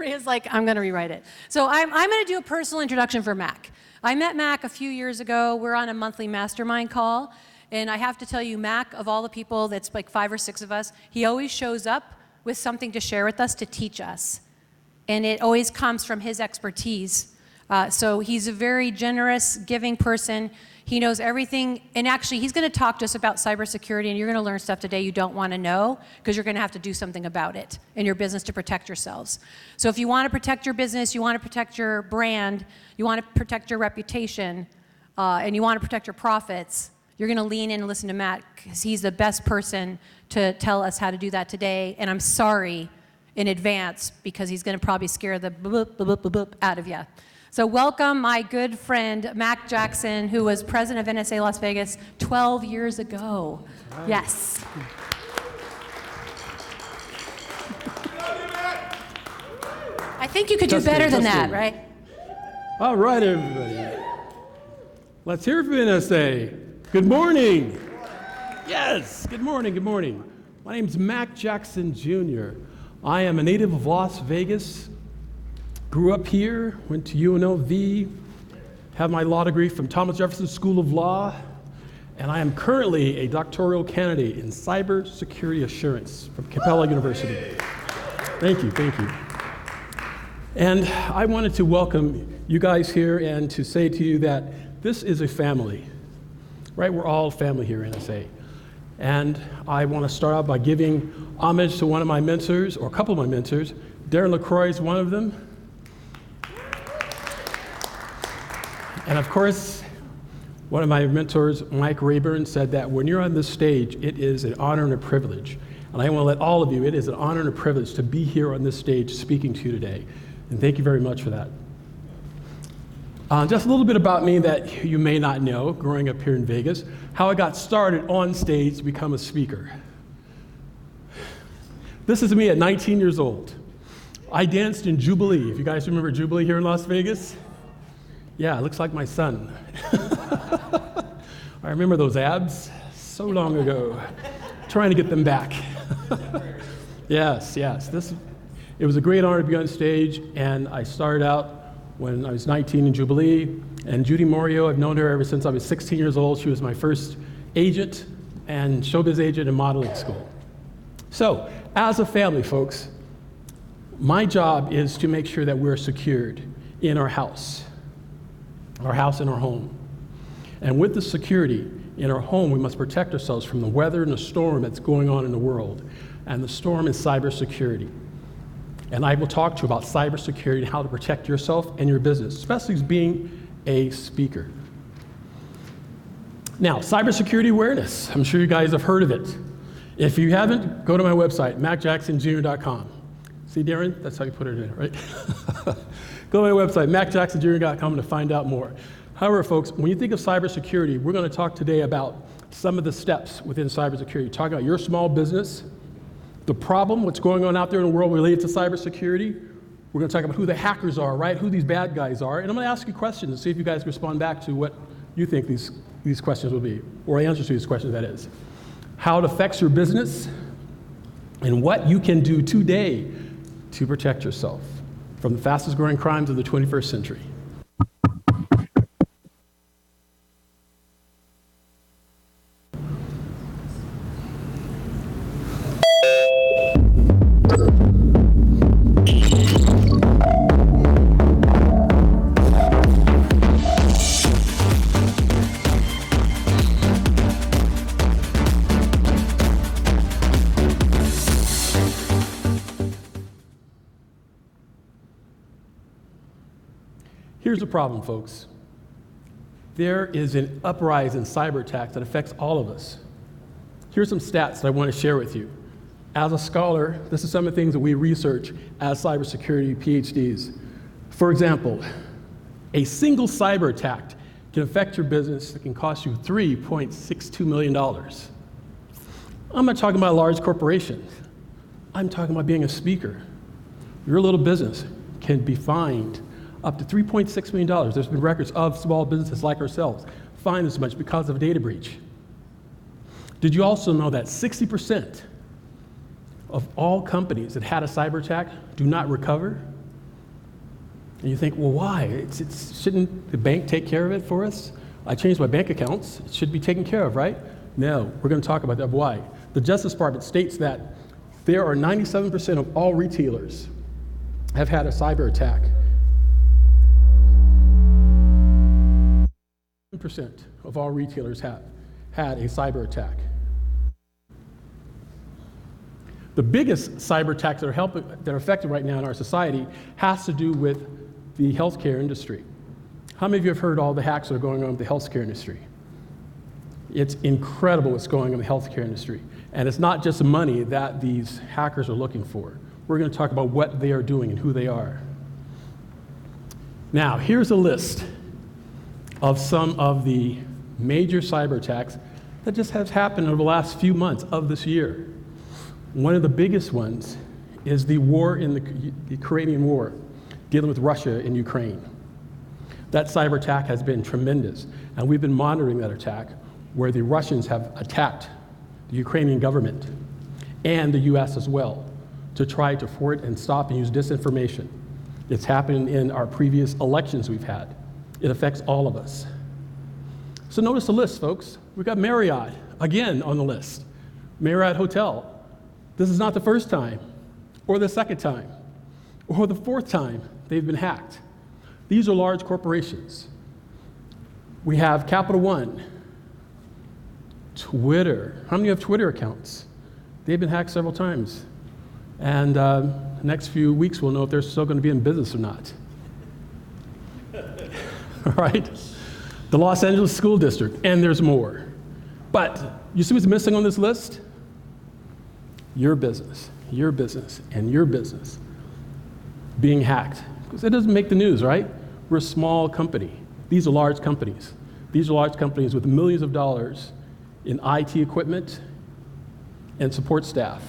Maria's like, I'm going to rewrite it. So I'm going to do a personal introduction for Mack. I met Mack a few years ago. We're on a monthly mastermind call. And I have to tell you, Mack, of all the people, that's like 5 or 6 of us, he always shows up with something to share with us, to teach us. And it always comes from his expertise. So he's a very generous, giving person. He knows everything, and actually he's going to talk to us about cybersecurity, and you're going to learn stuff today you don't want to know, because you're going to have to do something about it in your business to protect yourselves. So if you want to protect your business, you want to protect your brand, you want to protect your reputation, and you want to protect your profits, you're going to lean in and listen to Matt, because he's the best person to tell us how to do that today. And I'm sorry in advance, because he's going to probably scare the boop, boop, boop, boop, boop out of you. So welcome my good friend, Mack Jackson, who was president of NSA Las Vegas 12 years ago. Right. Yes. I think you could do better than that, right? All right, everybody. Let's hear from NSA. Good morning. Yes, good morning, good morning. My name's Mack Jackson Jr. I am a native of Las Vegas. Grew up here, went to UNLV, have my law degree from Thomas Jefferson School of Law, and I am currently a doctoral candidate in cybersecurity assurance from Capella University. Thank you, thank you. And I wanted to welcome you guys here and to say to you that this is a family, right? We're all family here at NSA. And I want to start out by giving homage to one of my mentors, or a couple of my mentors. Darren LaCroix is one of them. And of course, one of my mentors, Mike Rayburn, said that when you're on this stage, it is an honor and a privilege. And I want to let all of you, it is an honor and a privilege to be here on this stage speaking to you today. And thank you very much for that. Just a little bit about me that you may not know, growing up here in Vegas, how I got started on stage to become a speaker. This is me at 19 years old. I danced in Jubilee. If you guys remember Jubilee here in Las Vegas? Yeah, it looks like my son. I remember those abs so long ago, trying to get them back. Yes. It was a great honor to be on stage, and I started out when I was 19 in Jubilee, and Judy Morio, I've known her ever since I was 16 years old. She was my first agent and showbiz agent in modeling school. So, as a family, folks, my job is to make sure that we're secured in our house and our home. And with the security in our home, we must protect ourselves from the weather and the storm that's going on in the world. And the storm is cybersecurity. And I will talk to you about cybersecurity and how to protect yourself and your business, especially as being a speaker. Now, cybersecurity awareness. I'm sure you guys have heard of it. If you haven't, go to my website, mackjacksonjr.com. See, Darren? That's how you put it in, right? Go to my website, mackjacksonjr.com, to find out more. However, folks, when you think of cybersecurity, we're going to talk today about some of the steps within cybersecurity. Talk about your small business, the problem, what's going on out there in the world related to cybersecurity. We're going to talk about who the hackers are, right? Who these bad guys are. And I'm going to ask you questions and see if you guys respond back to what you think these questions will be, or answers to these questions, that is. How it affects your business, and what you can do today to protect yourself from the fastest growing crimes of the 21st century. Here's the problem, folks. There is an uprising in cyber attacks that affects all of us. Here's some stats that I want to share with you. As a scholar, this is some of the things that we research as cybersecurity PhDs. For example, a single cyber attack can affect your business that can cost you $3.62 million. I'm not talking about a large corporation. I'm talking about being a speaker. Your little business can be fined up to $3.6 million. There's been records of small businesses like ourselves fined this much because of a data breach. Did you also know that 60% of all companies that had a cyber attack do not recover? And you think, well, why? Shouldn't the bank take care of it for us? I changed my bank accounts. It should be taken care of, right? No, we're going to talk about that. Why? The Justice Department states that there are 97% of all retailers have had a cyber attack. 7% of all retailers have had a cyber attack. The biggest cyber attacks that are affected right now in our society has to do with the healthcare industry. How many of you have heard all the hacks that are going on with the healthcare industry? It's incredible what's going on in the healthcare industry. And it's not just money that these hackers are looking for. We're going to talk about what they are doing and who they are. Now, here's a list of some of the major cyber attacks that just have happened over the last few months of this year. One of the biggest ones is the war in the Ukrainian war, dealing with Russia and Ukraine. That cyber attack has been tremendous, and we've been monitoring that attack where the Russians have attacked the Ukrainian government and the US as well to try to thwart and stop and use disinformation. It's happened in our previous elections we've had. It affects all of us. So notice the list, folks. We've got Marriott again on the list. Marriott Hotel. This is not the first time, or the second time, or the fourth time they've been hacked. These are large corporations. We have Capital One, Twitter. How many have Twitter accounts? They've been hacked several times. And the next few weeks we'll know if they're still going to be in business or not. All right? The Los Angeles School District, and there's more. But you see what's missing on this list? Your business, and your business being hacked. Because it doesn't make the news, right? We're a small company. These are large companies. These are large companies with millions of dollars in IT equipment and support staff.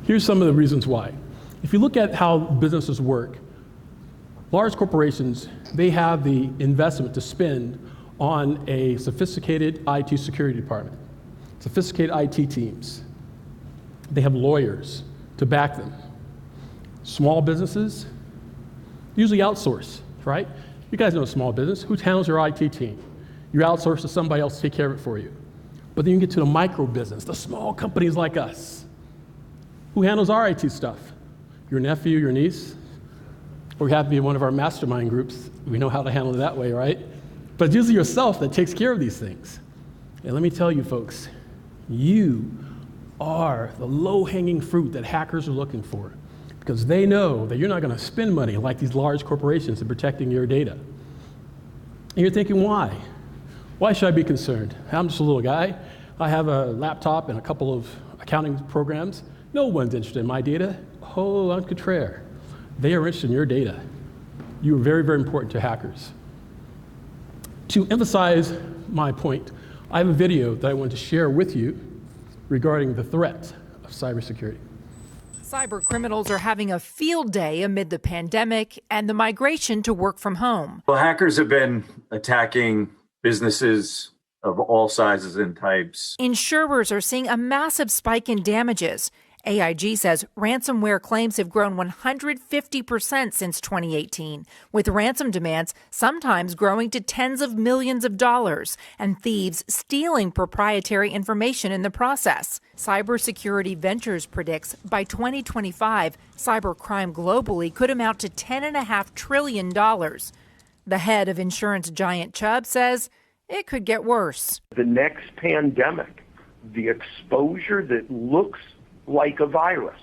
Here's some of the reasons why. If you look at how businesses work, large corporations, they have the investment to spend on a sophisticated IT security department, sophisticated IT teams. They have lawyers to back them. Small businesses usually outsource, right? You guys know a small business. Who handles your IT team? You outsource to somebody else to take care of it for you. But then you get to the micro business, the small companies like us. Who handles our IT stuff? Your nephew, your niece? Or you have to be in one of our mastermind groups. We know how to handle it that way, right? But it's usually yourself that takes care of these things. And let me tell you, folks, you are the low-hanging fruit that hackers are looking for, because they know that you're not going to spend money like these large corporations in protecting your data. And you're thinking, why? Why should I be concerned? I'm just a little guy. I have a laptop and a couple of accounting programs. No one's interested in my data. Oh, au contraire. They are interested in your data. You are very, very important to hackers. To emphasize my point, I have a video that I want to share with you regarding the threat of cybersecurity. Cyber criminals are having a field day amid the pandemic and the migration to work from home. Well, hackers have been attacking businesses of all sizes and types. Insurers are seeing a massive spike in damages. AIG says ransomware claims have grown 150% since 2018, with ransom demands sometimes growing to tens of millions of dollars, and thieves stealing proprietary information in the process. Cybersecurity Ventures predicts by 2025, cybercrime globally could amount to $10.5 trillion. The head of insurance giant Chubb says it could get worse. The next pandemic, the exposure that looks like a virus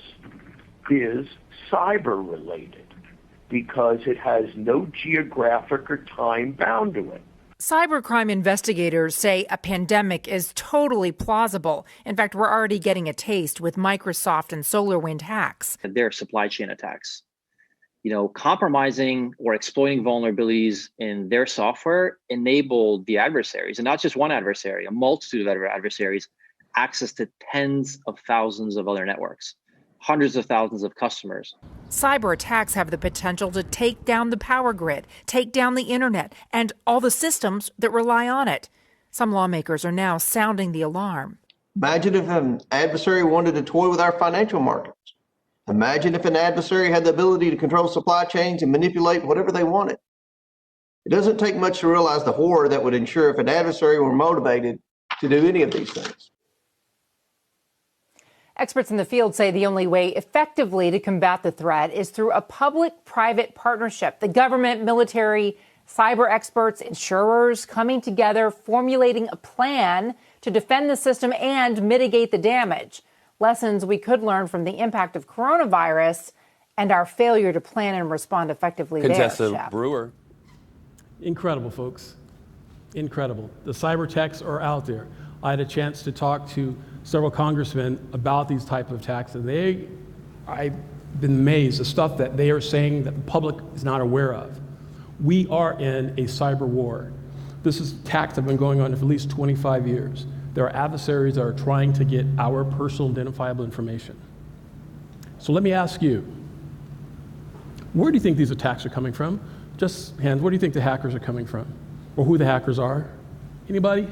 is cyber related because it has no geographic or time bound to it. Cybercrime investigators say a pandemic is totally plausible. In fact, we're already getting a taste with Microsoft and SolarWinds hacks. Their supply chain attacks. Compromising or exploiting vulnerabilities in their software enabled the adversaries, and not just one adversary, a multitude of adversaries, access to tens of thousands of other networks, hundreds of thousands of customers. Cyber attacks have the potential to take down the power grid, take down the internet, and all the systems that rely on it. Some lawmakers are now sounding the alarm. Imagine if an adversary wanted to toy with our financial markets. Imagine if an adversary had the ability to control supply chains and manipulate whatever they wanted. It doesn't take much to realize the horror that would ensue if an adversary were motivated to do any of these things. Experts in the field say the only way effectively to combat the threat is through a public-private partnership. The government, military, cyber experts, insurers coming together, formulating a plan to defend the system and mitigate the damage. Lessons we could learn from the impact of coronavirus and our failure to plan and respond effectively Contessa there, Chef. Brewer. Incredible, folks. Incredible. The cyber attacks are out there. I had a chance to talk to several congressmen about these type of attacks, and I've been amazed the stuff that they are saying that the public is not aware of. We are in a cyber war. This is attacks that have been going on for at least 25 years. There are adversaries that are trying to get our personal identifiable information. So let me ask you, where do you think these attacks are coming from? Just hands, where do you think the hackers are coming from? Or who the hackers are? Anybody?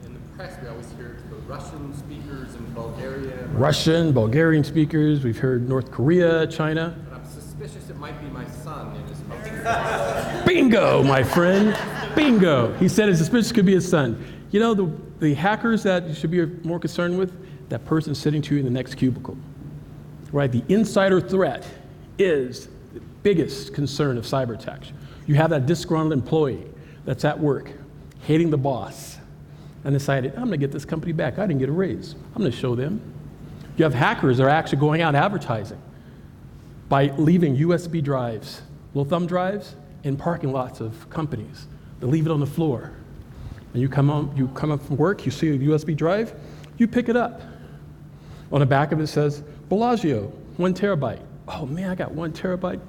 In the press, we always hear the Russian speakers in Bulgaria. Bulgarian speakers. We've heard North Korea, China. But I'm suspicious it might be my son in his phone. Bingo, my friend. Bingo. He said his suspicious could be his son. You know, the hackers that you should be more concerned with, that person sitting to you in the next cubicle, right? The insider threat is the biggest concern of cyber attacks. You have that disgruntled employee that's at work, hating the boss, and decided, I'm gonna get this company back. I didn't get a raise. I'm gonna show them. You have hackers that are actually going out advertising by leaving USB drives, little thumb drives, in parking lots of companies. They leave it on the floor. And you come up from work, you see a USB drive, you pick it up. On the back of it says, Bellagio, 1 terabyte. Oh man, I got 1 terabyte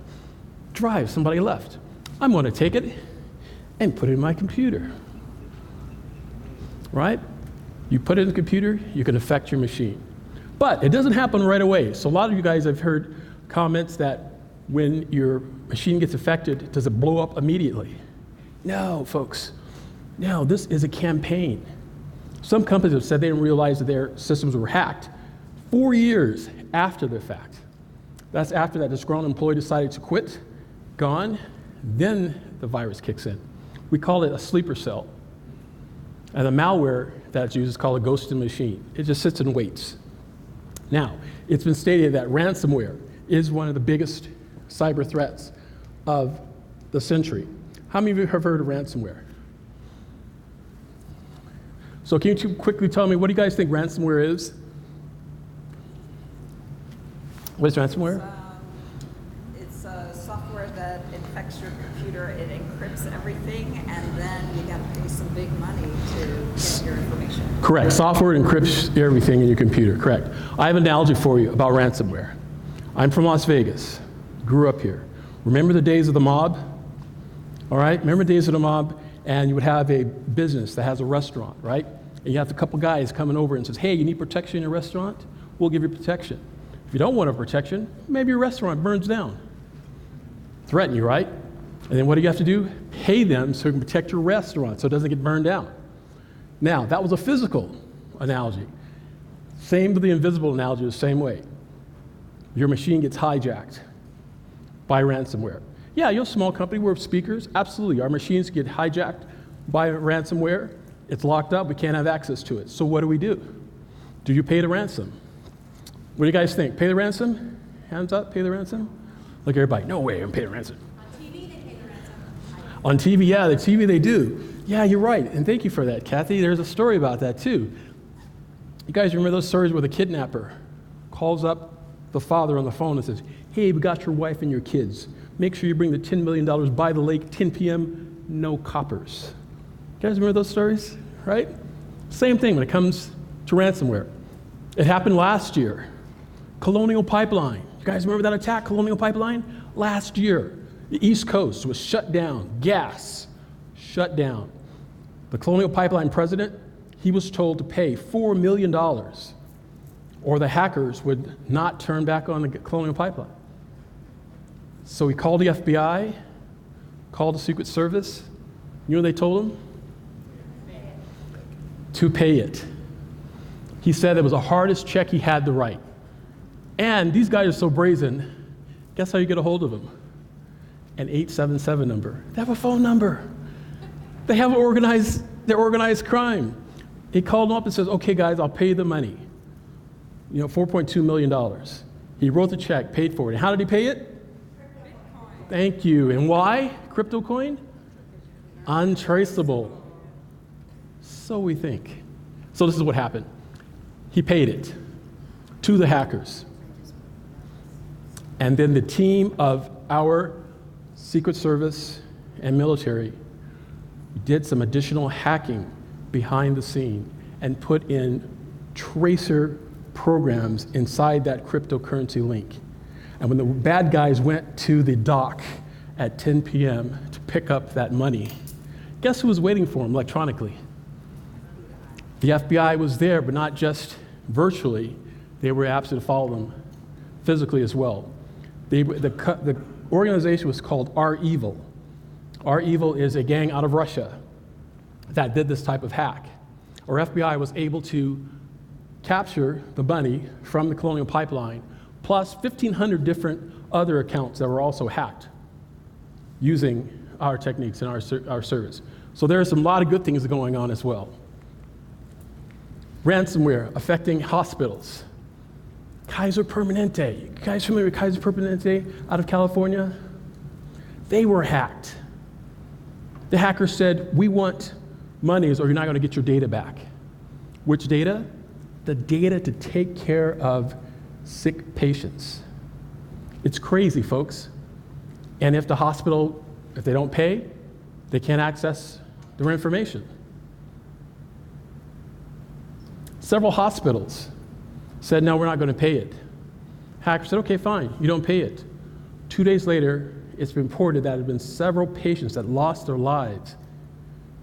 drive somebody left. I'm gonna take it and put it in my computer, right? You put it in the computer, you can affect your machine. But it doesn't happen right away. So a lot of you guys have heard comments that when your machine gets affected, does it blow up immediately? No, folks. No, this is a campaign. Some companies have said they didn't realize that their systems were hacked 4 years after the fact. That's after that disgruntled employee decided to quit, gone, then the virus kicks in. We call it a sleeper cell. And the malware that's used is called a ghosted machine. It just sits and waits. Now, it's been stated that ransomware is one of the biggest cyber threats of the century. How many of you have heard of ransomware? So can you quickly tell me, what do you guys think ransomware is? What is ransomware? It's software that infects your computer, it encrypts everything, and then you got to pay some big money to get your information. Correct. Software encrypts everything in your computer. Correct. I have an analogy for you about ransomware. I'm from Las Vegas. Grew up here. Remember the days of the mob? All right? Remember the days of the mob? And you would have a business that has a restaurant, right? And you have a couple guys coming over and says, hey, you need protection in your restaurant? We'll give you protection. If you don't want a protection, maybe your restaurant burns down. Threaten you, right? And then what do you have to do? Pay them so you can protect your restaurant so it doesn't get burned down. Now, that was a physical analogy. Same with the invisible analogy, the same way. Your machine gets hijacked by ransomware. Yeah, you're a small company, we're speakers, absolutely. Our machines get hijacked by ransomware. It's locked up, we can't have access to it. So what do? Do you pay the ransom? What do you guys think? Pay the ransom? Hands up, pay the ransom? Look, everybody, no way, I'm paying the ransom. On TV, they pay the ransom. On TV, yeah, the TV they do. Yeah, you're right, and thank you for that, Kathy. There's a story about that too. You guys remember those stories where the kidnapper calls up the father on the phone and says, hey, we got your wife and your kids. Make sure you bring the $10 million by the lake, 10 p.m., no coppers. You guys remember those stories, right? Same thing when it comes to ransomware. It happened last year. Colonial Pipeline. You guys remember that attack, Colonial Pipeline? Last year, the East Coast was shut down. Gas shut down. The Colonial Pipeline president, he was told to pay $4 million or the hackers would not turn back on the Colonial Pipeline. So he called the FBI, called the Secret Service. You know what they told him? To pay it. He said it was the hardest check he had to write. And these guys are so brazen, guess how you get a hold of them? An 877 number. They have a phone number. They have their organized crime. He called them up and says, okay guys, I'll pay you the money. You know, $4.2 million. He wrote the check, paid for it. And how did he pay it? Bitcoin. Thank you. And why crypto coin? Untraceable. So we think. So this is what happened. He paid it to the hackers. And then the team of our Secret Service and military did some additional hacking behind the scene and put in tracer programs inside that cryptocurrency link. And when the bad guys went to the dock at 10 p.m. to pick up that money, guess who was waiting for them electronically? The FBI was there, but not just virtually. They were asked to follow them physically as well. The organization was called R-Evil. R-Evil is a gang out of Russia that did this type of hack. Our FBI was able to capture the money from the Colonial Pipeline, plus 1,500 different other accounts that were also hacked using our techniques and our service. So there's a lot of good things going on as well. Ransomware affecting hospitals. Kaiser Permanente. You guys familiar with Kaiser Permanente out of California? They were hacked. The hackers said, we want monies or you're not going to get your data back. Which data? The data to take care of sick patients. It's crazy, folks. And if the hospital, if they don't pay, they can't access their information. Several hospitals said, no, we're not going to pay it. Hackers said, okay, fine, you don't pay it. 2 days later, it's been reported that there have been several patients that lost their lives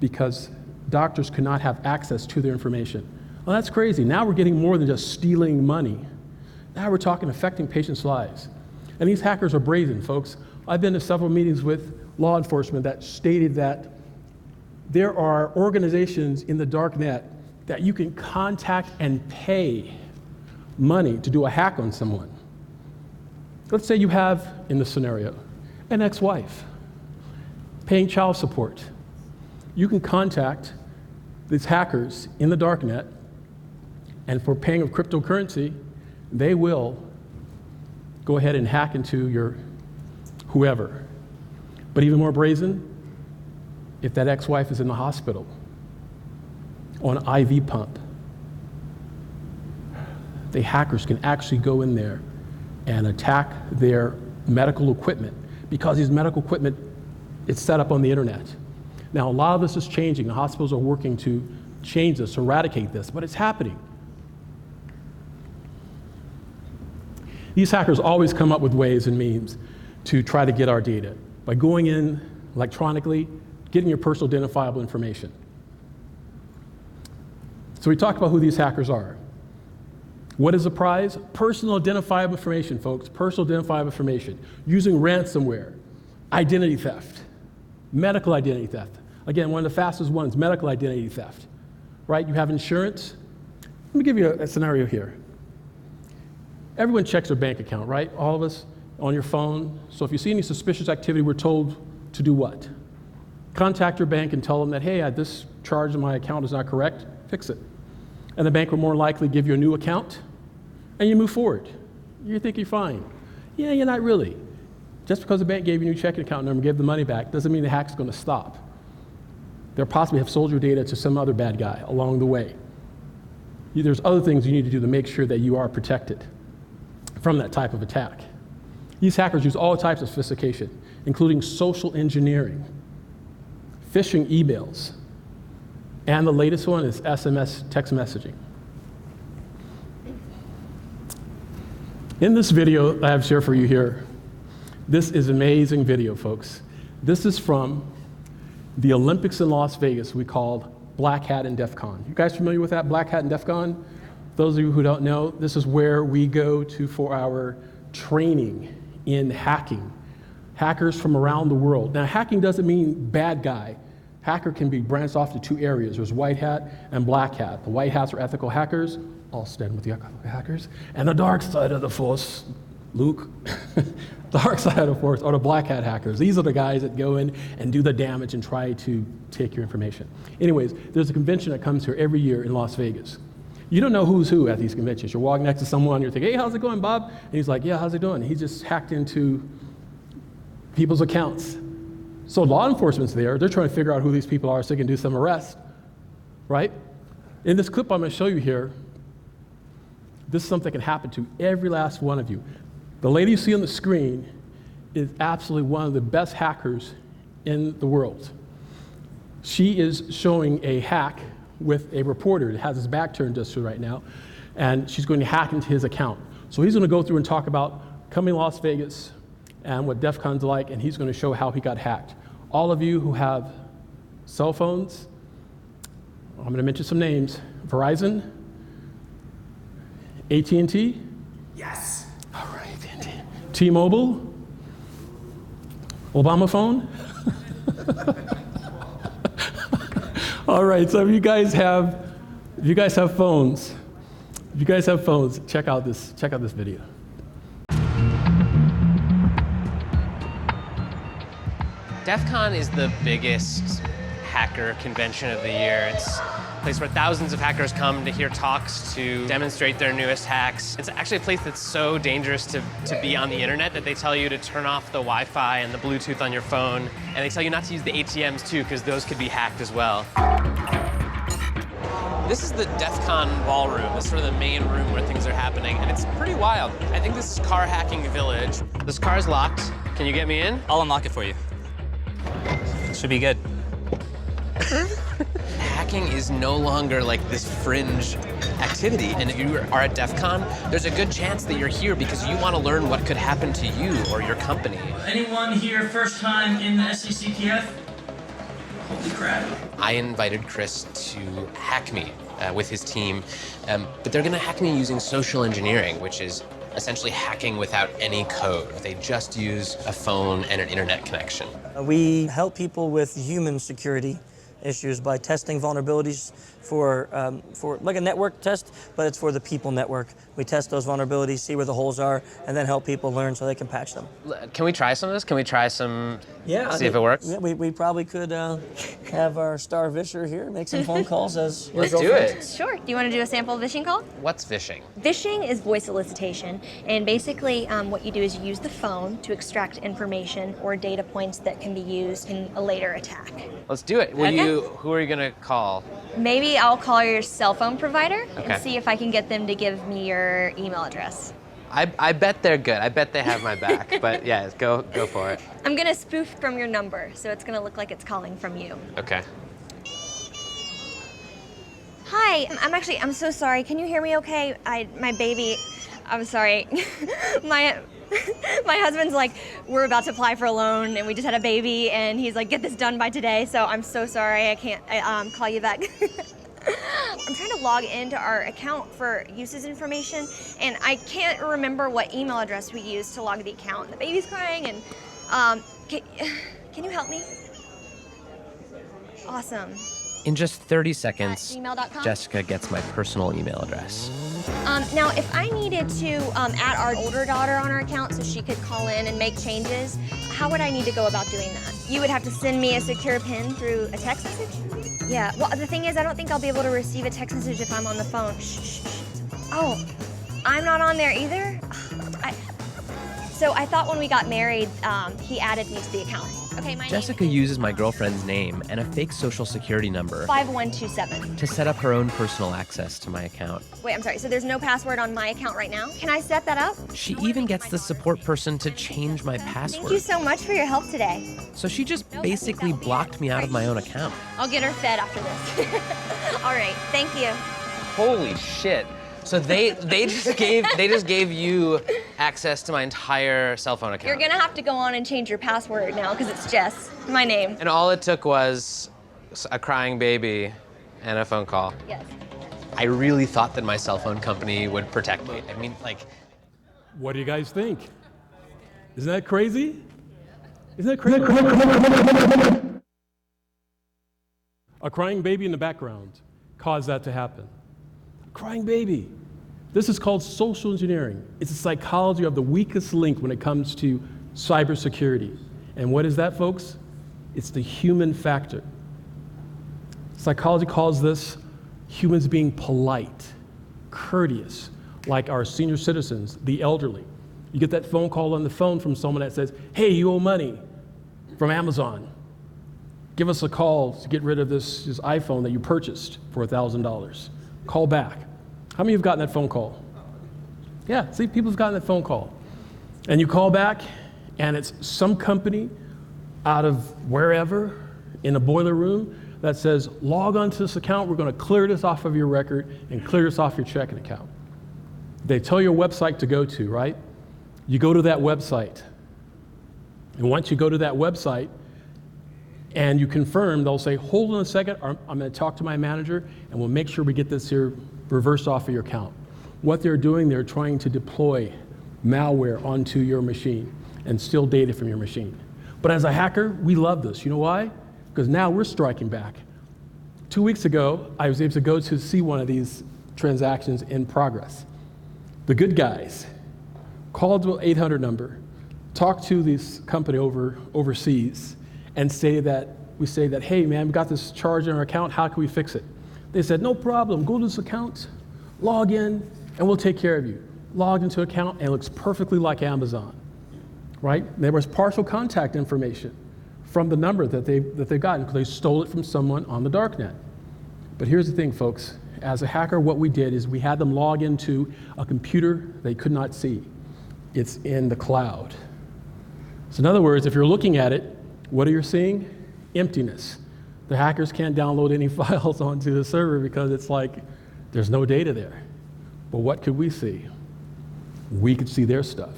because doctors could not have access to their information. Well, that's crazy. Now we're getting more than just stealing money. Now we're talking affecting patients' lives. And these hackers are brazen, folks. I've been to several meetings with law enforcement that stated that there are organizations in the dark net that you can contact and pay money to do a hack on someone. Let's say you have, in this scenario, an ex-wife paying child support. You can contact these hackers in the dark net, and for paying of cryptocurrency, they will go ahead and hack into your whoever. But even more brazen, if that ex-wife is in the hospital on an IV pump, the hackers can actually go in there and attack their medical equipment because these medical equipment is set up on the internet. Now, a lot of this is changing. The hospitals are working to change this, eradicate this, but it's happening. These hackers always come up with ways and means to try to get our data by going in electronically, getting your personal identifiable information. So we talked about who these hackers are. What is the prize? Personal identifiable information, folks. Personal identifiable information. Using ransomware, identity theft, medical identity theft. Again, one of the fastest ones, medical identity theft. Right? You have insurance. Let me give you a scenario here. Everyone checks their bank account, right? All of us on your phone. So if you see any suspicious activity, we're told to do what? Contact your bank and tell them that, hey, this charge in my account is not correct. Fix it. And the bank will more likely give you a new account, and you move forward. You think you're fine. Yeah, you're not really. Just because the bank gave you a new checking account number and gave the money back doesn't mean the hack's going to stop. They'll possibly have sold your data to some other bad guy along the way. There's other things you need to do to make sure that you are protected from that type of attack. These hackers use all types of sophistication, including social engineering, phishing emails, and the latest one is SMS text messaging. In this video I have shared for you here, this is an amazing video, folks. This is from the Olympics in Las Vegas we called Black Hat and DEF CON. You guys familiar with that, Black Hat and DEF CON? Those of you who don't know, this is where we go to for our training in hacking. Hackers from around the world. Now, hacking doesn't mean bad guy. Hacker can be branched off to two areas. There's white hat and black hat. The white hats are ethical hackers. I'll stand with the hackers. And the dark side of the force, Luke, dark side of the force are the black hat hackers. These are the guys that go in and do the damage and try to take your information. Anyways, there's a convention that comes here every year in Las Vegas. You don't know who's who at these conventions. You're walking next to someone, you're thinking, hey, how's it going, Bob? And he's like, yeah, how's it going? He just hacked into people's accounts. So law enforcement's there. They're trying to figure out who these people are so they can do some arrest, right? In this clip I'm going to show you here, this is something that can happen to every last one of you. The lady you see on the screen is absolutely one of the best hackers in the world. She is showing a hack with a reporter that has his back turned just to right now, and she's going to hack into his account. So he's going to go through and talk about coming to Las Vegas and what DEF CON's like, and he's going to show how he got hacked. All of you who have cell phones, I'm going to mention some names: Verizon, AT&T. Yes. All right, AT&T. T-Mobile, Obama phone. All right, so if you guys have phones, check out this video. DEF CON is the biggest hacker convention of the year. It's a place where thousands of hackers come to hear talks, to demonstrate their newest hacks. It's actually a place that's so dangerous to be on the internet that they tell you to turn off the Wi-Fi and the Bluetooth on your phone, and they tell you not to use the ATMs too, because those could be hacked as well. This is the DEF CON ballroom. This is sort of the main room where things are happening, and it's pretty wild. I think this is Car Hacking Village. This car's locked. Can you get me in? I'll unlock it for you. Should be good. Hacking is no longer like this fringe activity, and if you are at DEF CON, there's a good chance that you're here because you want to learn what could happen to you or your company. Anyone here first time in the SCCTF? Holy crap. I invited Chris to hack me with his team, but they're gonna hack me using social engineering, which is essentially hacking without any code. They just use a phone and an internet connection. We help people with human security issues by testing vulnerabilities for like a network test, but it's for the people network. We test those vulnerabilities, see where the holes are, and then help people learn so they can patch them. Can we try some of this? Can we try some, see if it works? Yeah, we probably could have our star visher here make some phone calls as Let's do it. Sure. Do you want to do a sample vishing call? What's phishing? Phishing is voice elicitation, and basically what you do is you use the phone to extract information or data points that can be used in a later attack. Let's do it. Who are you gonna call? Maybe I'll call your cell phone provider Okay. and see if I can get them to give me your email address. I bet they're good. I bet they have my back. But yeah, go for it. I'm gonna spoof from your number, so it's gonna look like it's calling from you. Okay. Hi, I'm so sorry. Can you hear me okay? My baby, I'm sorry. My husband's like, we're about to apply for a loan and we just had a baby and he's like, get this done by today. So I'm so sorry, I can't call you back. I'm trying to log into our account for uses information and I can't remember what email address we used to log the account. The baby's crying and can you help me? Awesome. In just 30 seconds, gmail.com? Jessica gets my personal email address. Now, if I needed to add our older daughter on our account so she could call in and make changes, how would I need to go about doing that? You would have to send me a secure PIN through a text message? Yeah, well, the thing is, I don't think I'll be able to receive a text message if I'm on the phone. Shh. Oh, I'm not on there either? So I thought when we got married, he added me to the account. Okay, my Jessica uses my girlfriend's name and a fake social security number 5127. to set up her own personal access to my account. Wait, I'm sorry, so there's no password on my account right now? Can I set that up? She even gets the support person to change my password. Thank you so much for your help today. So she just basically blocked me out of my own account. I'll get her fed after this. All right, thank you. Holy shit. So they just gave you access to my entire cell phone account. You're gonna have to go on and change your password now because it's Jess, my name. And all it took was a crying baby and a phone call. Yes. I really thought that my cell phone company would protect me. I mean, like... What do you guys think? Isn't that crazy? Isn't that crazy? A crying baby in the background caused that to happen. A crying baby. This is called social engineering. It's a psychology of the weakest link when it comes to cybersecurity. And what is that, folks? It's the human factor. Psychology calls this humans being polite, courteous, like our senior citizens, the elderly. You get that phone call on the phone from someone that says, hey, you owe money from Amazon. Give us a call to get rid of this iPhone that you purchased for $1,000. Call back. How many of you have gotten that phone call? Yeah, see, people have gotten that phone call. And you call back, and it's some company out of wherever in a boiler room that says, log onto this account, we're going to clear this off of your record and clear this off your checking account. They tell you a website to go to, right? You go to that website. And once you go to that website and you confirm, they'll say, hold on a second, I'm going to talk to my manager and we'll make sure we get this here reversed off of your account. What they're doing, they're trying to deploy malware onto your machine and steal data from your machine. But as a hacker, we love this. You know why? Because now we're striking back. 2 weeks ago, I was able to go to see one of these transactions in progress. The good guys called the 800 number, talked to this company overseas, and say that, hey man, we got this charge in our account, how can we fix it? They said, no problem, go to this account, log in, and we'll take care of you. Logged into account, and it looks perfectly like Amazon, right? There was partial contact information from the number that they've gotten, because they stole it from someone on the darknet. But here's the thing, folks. As a hacker, what we did is we had them log into a computer they could not see. It's in the cloud. So in other words, if you're looking at it, what are you seeing? Emptiness. The hackers can't download any files onto the server because it's like there's no data there. But what could we see? We could see their stuff.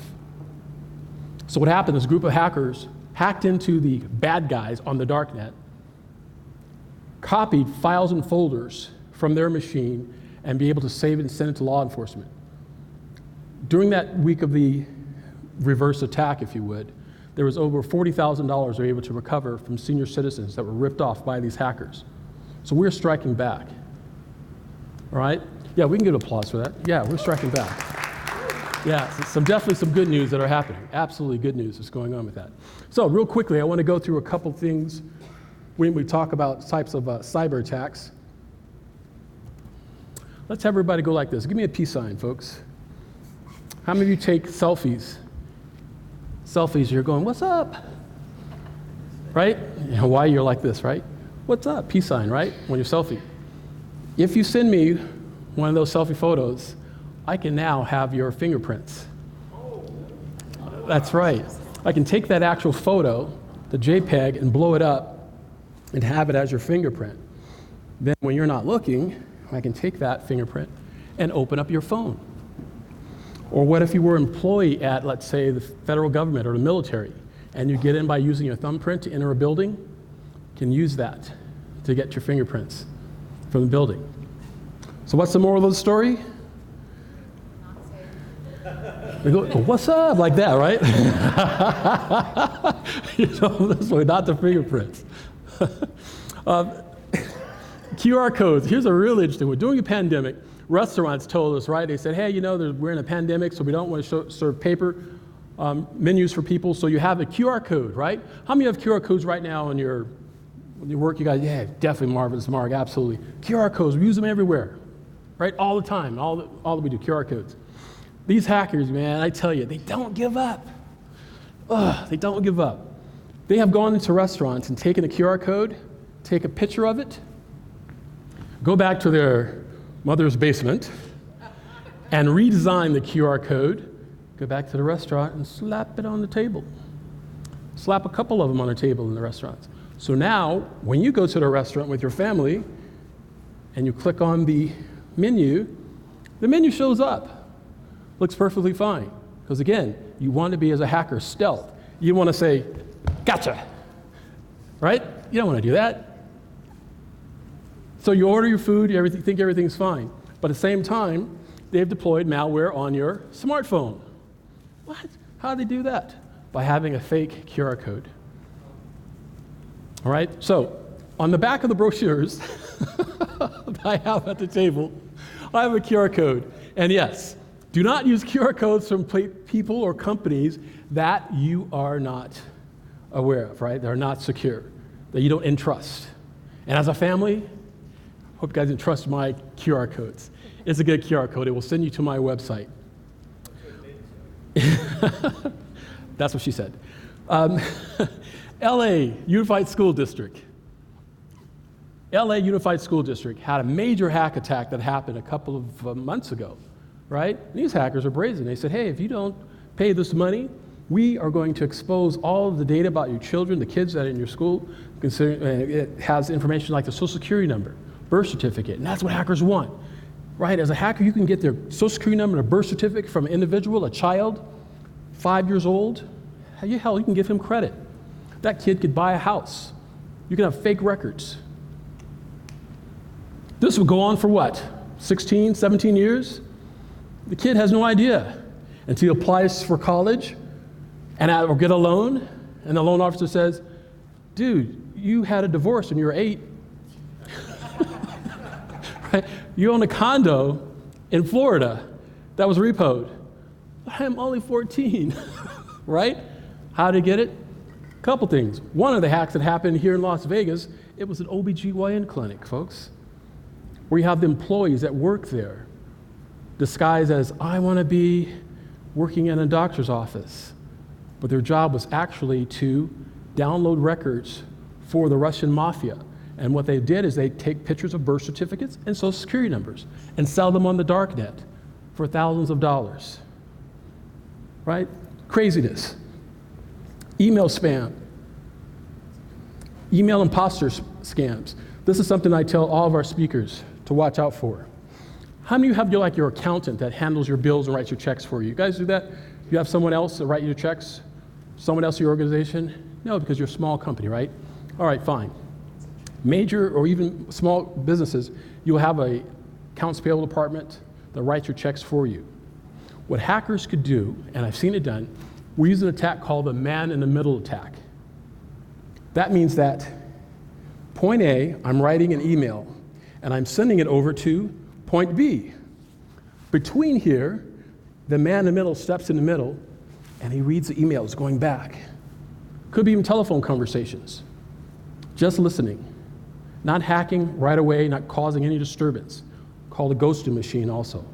So what happened is a group of hackers hacked into the bad guys on the darknet, copied files and folders from their machine, and be able to save it and send it to law enforcement. During that week of the reverse attack, if you would, there was over $40,000 they were able to recover from senior citizens that were ripped off by these hackers. So we're striking back. All right? Yeah, we can get applause for that. Yeah, we're striking back. Yeah, definitely some good news that are happening. Absolutely good news that's going on with that. So real quickly, I want to go through a couple things when we talk about types of cyber attacks. Let's have everybody go like this. Give me a peace sign, folks. How many of you take selfies? Selfies, you're going, what's up? Right? You know why you're like this, right? What's up? Peace sign, right? When you're selfie. If you send me one of those selfie photos, I can now have your fingerprints. That's right. I can take that actual photo, the JPEG, and blow it up and have it as your fingerprint. Then when you're not looking, I can take that fingerprint and open up your phone. Or what if you were an employee at, let's say, the federal government or the military, and you get in by using your thumbprint to enter a building? You can use that to get your fingerprints from the building. So what's the moral of the story? They go, what's up? Like that, right? You know, this way, not the fingerprints. QR codes. Here's a really interesting one. During a pandemic, restaurants told us, right? They said, hey, you know, we're in a pandemic, so we don't want to serve paper menus for people, so you have a QR code, right? How many have QR codes right now on your work? You guys, yeah, definitely marvelous, Mark, absolutely. QR codes, we use them everywhere, right? All the time, all that we do, QR codes. These hackers, man, I tell you, they don't give up. Ugh, they don't give up. They have gone into restaurants and taken a QR code, take a picture of it, go back to their mother's basement, and redesign the QR code, go back to the restaurant and slap it on the table. Slap a couple of them on the table in the restaurants. So now, when you go to the restaurant with your family and you click on the menu shows up. Looks perfectly fine. Because again, you want to be, as a hacker, stealth. You want to say, gotcha, right? You don't want to do that. So you order your food, you think everything's fine. But at the same time, they've deployed malware on your smartphone. What? How do they do that? By having a fake QR code. All right, so on the back of the brochures that I have at the table, I have a QR code. And yes, do not use QR codes from people or companies that you are not aware of, right? They're not secure, that you don't entrust. And as a family, hope you guys entrust my QR codes. It's a good QR code. It will send you to my website. That's what she said. LA Unified School District. LA Unified School District had a major hack attack that happened a couple of months ago, right? And these hackers are brazen. They said, hey, if you don't pay this money, we are going to expose all of the data about your children, the kids that are in your school. It has information like the social security number, birth certificate, and that's what hackers want, right? As a hacker, you can get their social security number and a birth certificate from an individual, a child, 5 years old. Hell, you can give him credit. That kid could buy a house. You can have fake records. This will go on for what? 16, 17 years? The kid has no idea until he applies for college or get a loan, and the loan officer says, dude, you had a divorce when you were 8. Right? You own a condo in Florida that was repoed. I'm only 14, right? How did he get it? A couple things. One of the hacks that happened here in Las Vegas, it was an OBGYN clinic, folks, where you have the employees that work there disguised as, I want to be working in a doctor's office. But their job was actually to download records for the Russian mafia. And what they did is they take pictures of birth certificates and social security numbers and sell them on the dark net for thousands of dollars. Right? Craziness. Email spam. Email imposter scams. This is something I tell all of our speakers to watch out for. How many of you have your accountant that handles your bills and writes your checks for you? You guys do that? You have someone else to write your checks? Someone else in your organization? No, because you're a small company, right? All right, fine. Major or even small businesses, you'll have a accounts payable department that writes your checks for you. What hackers could do, and I've seen it done, we use an attack called the man-in-the-middle attack. That means that point A, I'm writing an email, and I'm sending it over to point B. Between here, the man in the middle steps in the middle, and he reads the emails going back. Could be even telephone conversations. Just listening. Not hacking right away, not causing any disturbance. Called a ghosting machine also.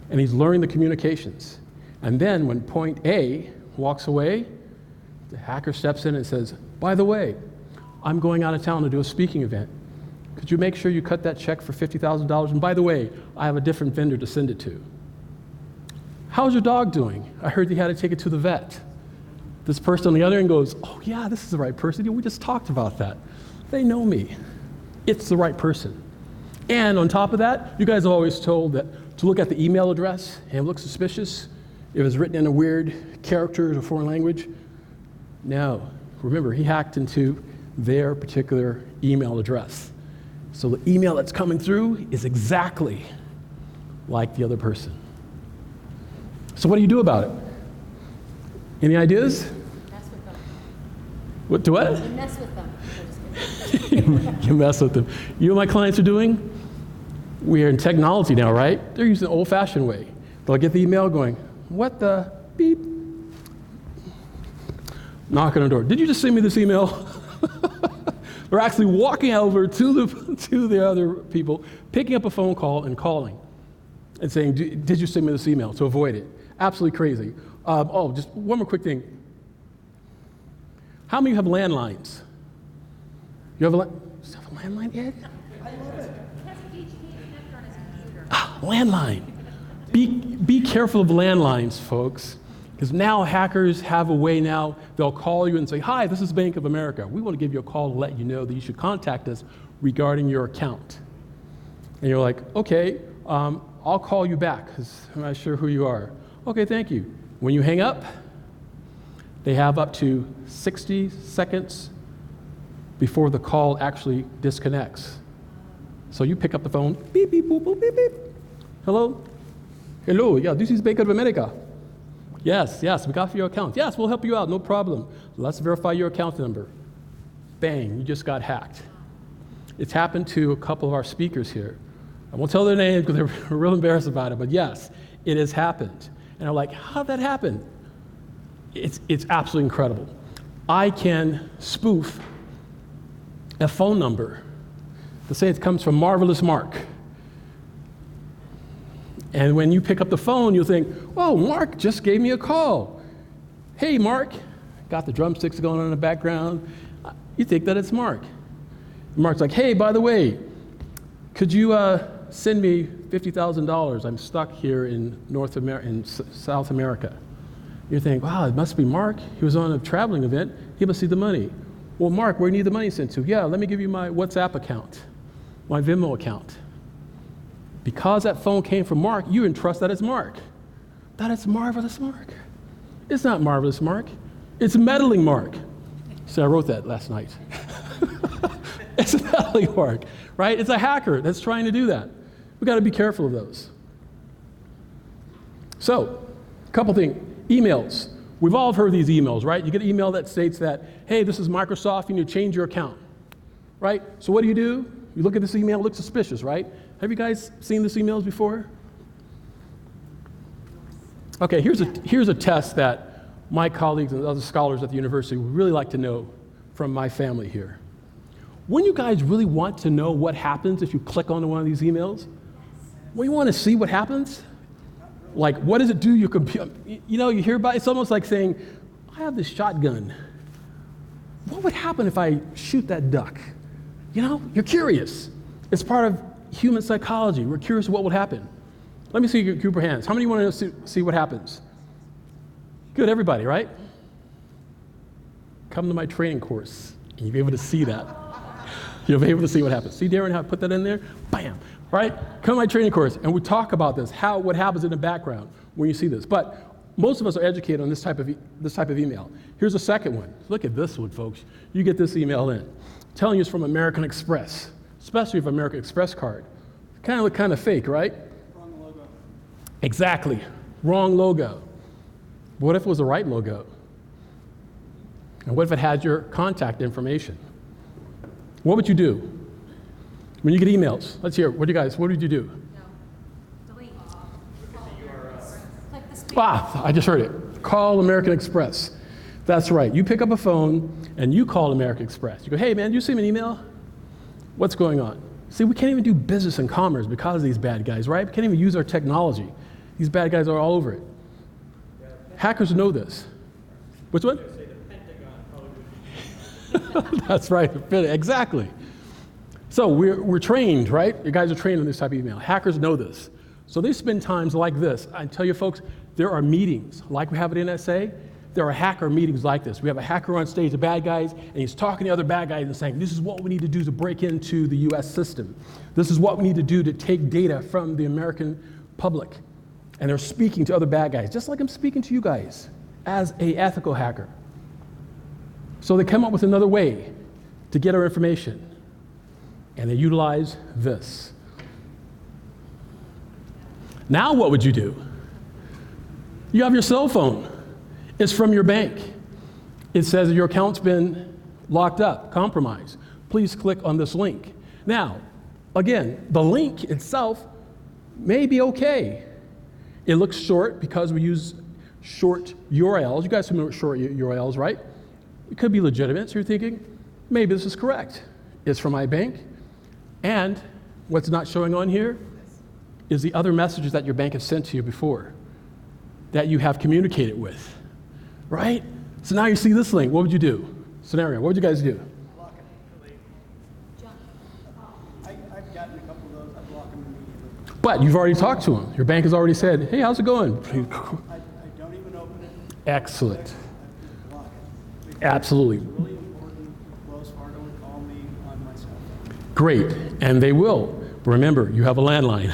And he's learning the communications. And then when point A walks away, the hacker steps in and says, by the way, I'm going out of town to do a speaking event. Could you make sure you cut that check for $50,000? And by the way, I have a different vendor to send it to. How's your dog doing? I heard you had to take it to the vet. This person on the other end goes, oh yeah, this is the right person. We just talked about that. They know me. It's the right person. And on top of that, you guys are always told that to look at the email address and it looks suspicious if it's written in a weird character or foreign language. No, remember, he hacked into their particular email address. So the email that's coming through is exactly like the other person. So what do you do about it? Any ideas? Mess with them. What, do what? You mess with them. You mess with them. You know what my clients are doing? We are in technology now, right? They're using the old-fashioned way. They'll get the email going, what the beep? Knock on the door. Did you just send me this email? They're actually walking over to the other people, picking up a phone call and calling and saying, did you send me this email, to avoid it. Absolutely crazy. Just one more quick thing. How many of you have landlines? You have a landline yet? I love it. Landline. Be careful of landlines, folks, because now hackers have a way now, they'll call you and say, hi, this is Bank of America. We want to give you a call to let you know that you should contact us regarding your account. And you're like, okay, I'll call you back because I'm not sure who you are. Okay, thank you. When you hang up, they have up to 60 seconds before the call actually disconnects. So you pick up the phone, beep, beep, boop, boop, beep, beep. Hello? Hello, yeah, this is Bank of America. Yes, we got for your account. Yes, we'll help you out, no problem. Let's verify your account number. Bang, you just got hacked. It's happened to a couple of our speakers here. I won't tell their names because they're real embarrassed about it, but yes, it has happened. And I'm like, how'd that happen? It's absolutely incredible. I can spoof a phone number to say it comes from Marvelous Mark. And when you pick up the phone, you'll think, oh, Mark just gave me a call. Hey, Mark. Got the drumsticks going on in the background. You think that it's Mark. And Mark's like, hey, by the way, could you send me $50,000? I'm stuck here in South America. You think, wow, it must be Mark. He was on a traveling event. He must see the money. Well, Mark, where do you need the money sent to? Yeah, let me give you my WhatsApp account, my Venmo account. Because that phone came from Mark, you entrust that it's Mark. That it's Marvelous Mark. It's not Marvelous Mark. It's Meddling Mark. So I wrote that last night. It's a meddling Mark, right? It's a hacker that's trying to do that. We've got to be careful of those. So, a couple things. Emails. We've all heard these emails, right? You get an email that states that, hey, this is Microsoft, you need to change your account, right? So what do? You look at this email, it looks suspicious, right? Have you guys seen this emails before? Okay, here's a test that my colleagues and other scholars at the university would really like to know from my family here. Wouldn't you guys really want to know what happens if you click onto one of these emails? Well, you want to see what happens? Like, what does it do to your computer? You know, you hear about it's almost like saying, I have this shotgun. What would happen if I shoot that duck? You know, you're curious. It's part of human psychology. We're curious what would happen. Let me see your group of hands. How many want to see what happens? Good, everybody, right? Come to my training course, and you'll be able to see that. You'll be able to see what happens. See, Darren, how I put that in there? Bam, right? Come to my training course, and we talk about this, what happens in the background when you see this. But most of us are educated on this type of email. Here's a second one. Look at this one, folks. You get this email in, telling you it's from American Express, especially if American Express card. Look kind of fake, right? Wrong logo. Exactly. Wrong logo. What if it was the right logo? And what if it had your contact information? What would you do when you get emails? Let's hear. What did you do? No. Delete. I just heard it. Call American Express. That's right. You pick up a phone and you call American Express. You go, hey man, did you see me an email? What's going on? See, we can't even do business and commerce because of these bad guys, right? We can't even use our technology. These bad guys are all over it. Hackers know this. Which one? That's right, exactly. So we're trained, right? You guys are trained on this type of email. Hackers know this. So they spend times like this. I tell you folks, there are meetings like we have at NSA. There are hacker meetings like this. We have a hacker on stage, the bad guys, and he's talking to other bad guys and saying, this is what we need to do to break into the US system. This is what we need to do to take data from the American public. And they're speaking to other bad guys, just like I'm speaking to you guys as an ethical hacker. So they come up with another way to get our information, and they utilize this. Now what would you do? You have your cell phone. It's from your bank. It says your account's been locked up, compromised. Please click on this link. Now, again, the link itself may be okay. It looks short because we use short URLs. You guys are familiar with short URLs, right? It could be legitimate, so you're thinking, maybe this is correct. It's from my bank, and what's not showing on here is the other messages that your bank has sent to you before, that you have communicated with, right? So now you see this link, what would you do? Scenario, what would you guys do? Block it. I've gotten a couple of those, I block them immediately. But you've already talked to them. Your bank has already said, hey, how's it going? I don't even open it. Excellent. Block it. Absolutely. It's really important. Wells Fargo would call me on my cell phone. Great, and they will. Remember, you have a landline,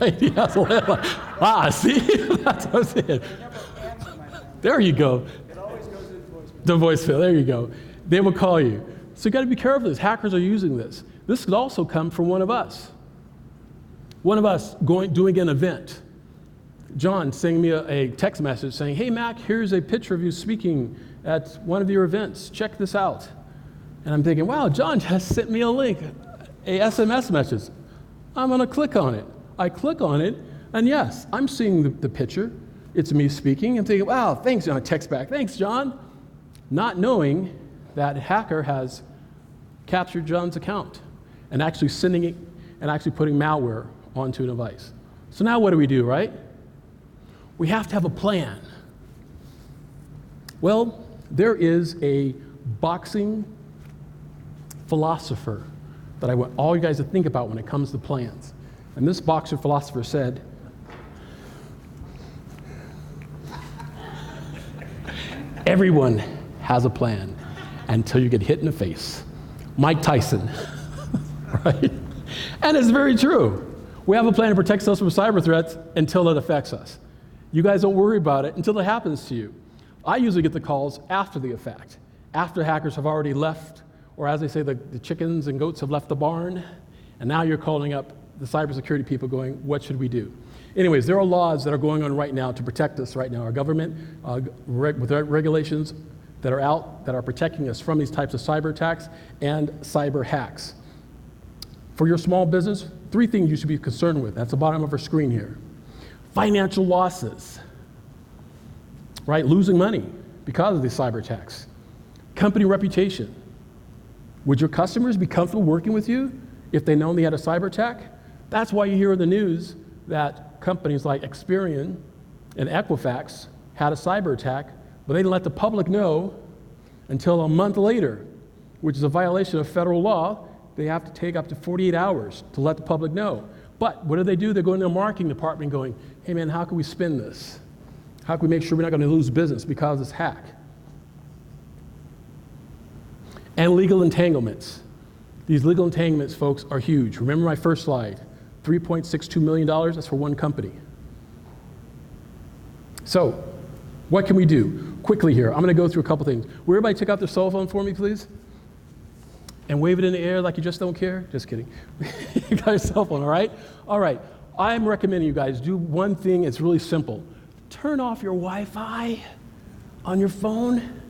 right? You have a landline. See, that's what I'm saying. There you go. It always goes in voicemail. The voicemail, there you go. They will call you. So you got to be careful of this. Hackers are using this. This could also come from one of us. One of us doing an event. John sending me a text message saying, hey, Mac, here's a picture of you speaking at one of your events. Check this out. And I'm thinking, wow, John just sent me a link, a SMS message. I'm going to click on it. I click on it, and yes, I'm seeing the picture. It's me speaking. I'm thinking, wow, thanks, John. Text back, thanks, John. Not knowing that hacker has captured John's account and actually sending it and actually putting malware onto a device. So now what do we do, right? We have to have a plan. Well, there is a boxing philosopher that I want all you guys to think about when it comes to plans. And this boxer philosopher said, everyone has a plan until you get hit in the face. Mike Tyson, right? And it's very true. We have a plan to protect us from cyber threats until it affects us. You guys don't worry about it until it happens to you. I usually get the calls after the effect, after hackers have already left, or as they say, the chickens and goats have left the barn, and now you're calling up the cybersecurity people going, what should we do? Anyways, there are laws that are going on right now to protect us right now. Our government, with regulations that are out that are protecting us from these types of cyber attacks and cyber hacks. For your small business, 3 things you should be concerned with. That's the bottom of our screen here. Financial losses, right? Losing money because of these cyber attacks. Company reputation. Would your customers be comfortable working with you if they know they had a cyber attack? That's why you hear in the news that companies like Experian and Equifax had a cyber attack, but they didn't let the public know until a month later, which is a violation of federal law. They have to take up to 48 hours to let the public know. But what do? They're going to their marketing department going, hey man, how can we spin this? How can we make sure we're not going to lose business because of this hack? And legal entanglements. These legal entanglements, folks, are huge. Remember my first slide, $3.62 million, that's for one company. So, what can we do? Quickly here, I'm gonna go through a couple things. Will everybody take out their cell phone for me, please? And wave it in the air like you just don't care? Just kidding. You got your cell phone, all right? All right, I'm recommending you guys do one thing, it's really simple. Turn off your Wi-Fi on your phone.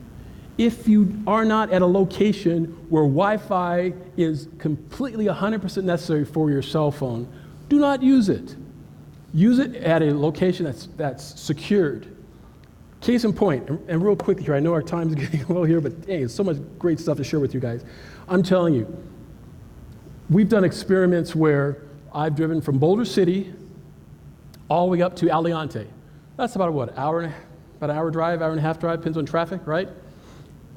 If you are not at a location where Wi-Fi is completely 100% necessary for your cell phone, do not use it. Use it at a location that's secured. Case in point, and real quick here, I know our time's getting low here, but hey, it's so much great stuff to share with you guys. I'm telling you, we've done experiments where I've driven from Boulder City all the way up to Aliante. That's about what, about an hour drive, hour and a half drive, depends on traffic, right?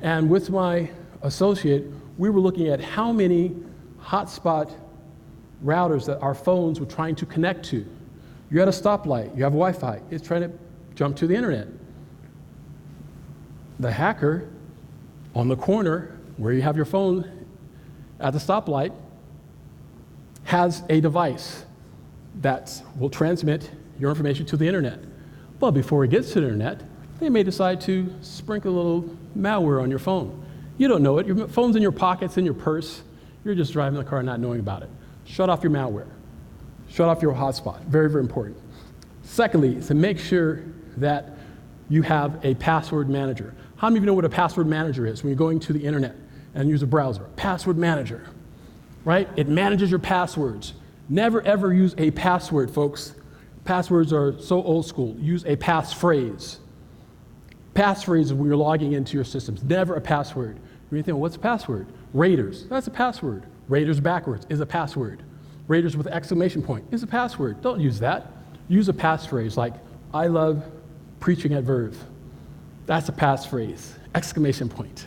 And with my associate, we were looking at how many hotspot routers that our phones were trying to connect to. You're at a stoplight, you have Wi-Fi, it's trying to jump to the internet. The hacker on the corner where you have your phone at the stoplight has a device that will transmit your information to the internet. But before it gets to the internet, they may decide to sprinkle a little malware on your phone. You don't know it. Your phone's in your pockets, in your purse. You're just driving the car not knowing about it. Shut off your malware. Shut off your hotspot. Very, very important. Secondly, to make sure that you have a password manager. How many of you know what a password manager is when you're going to the internet and use a browser? Password manager, right? It manages your passwords. Never, ever use a password, folks. Passwords are so old school. Use a passphrase. Passphrase is when you're logging into your systems. Never a password. You think, well, what's a password? Raiders. That's a password. Raiders backwards is a password. Raiders with exclamation point is a password. Don't use that. Use a passphrase like, I love preaching at Verve. That's a passphrase. Exclamation point,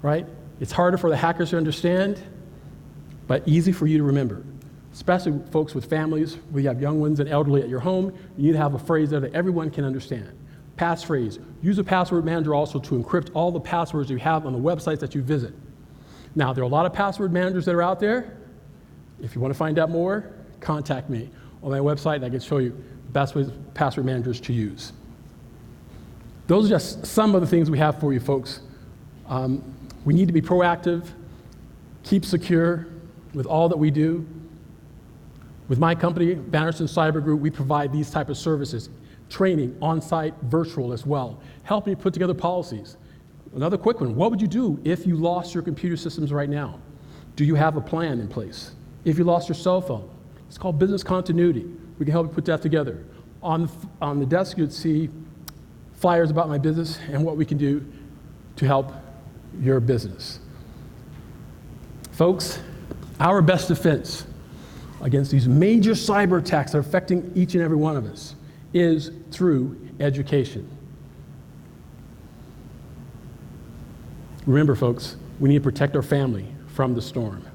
right? It's harder for the hackers to understand, but easy for you to remember. Especially folks with families, where you have young ones and elderly at your home, you need to have a phrase there that everyone can understand. Passphrase. Use a password manager also to encrypt all the passwords you have on the websites that you visit. Now, there are a lot of password managers that are out there. If you want to find out more, contact me on my website, and I can show you the best ways password managers to use. Those are just some of the things we have for you, folks. We need to be proactive, keep secure with all that we do. With my company, Bannerson Cyber Group, we provide these type of services. Training, on-site, virtual as well. Helping you put together policies. Another quick one, what would you do if you lost your computer systems right now? Do you have a plan in place? If you lost your cell phone, It's called business continuity. We can help you put that together. On the desk, you'd see flyers about my business and what we can do to help your business. Folks, our best defense against these major cyber attacks that are affecting each and every one of us is through education. Remember, folks, we need to protect our family from the storm.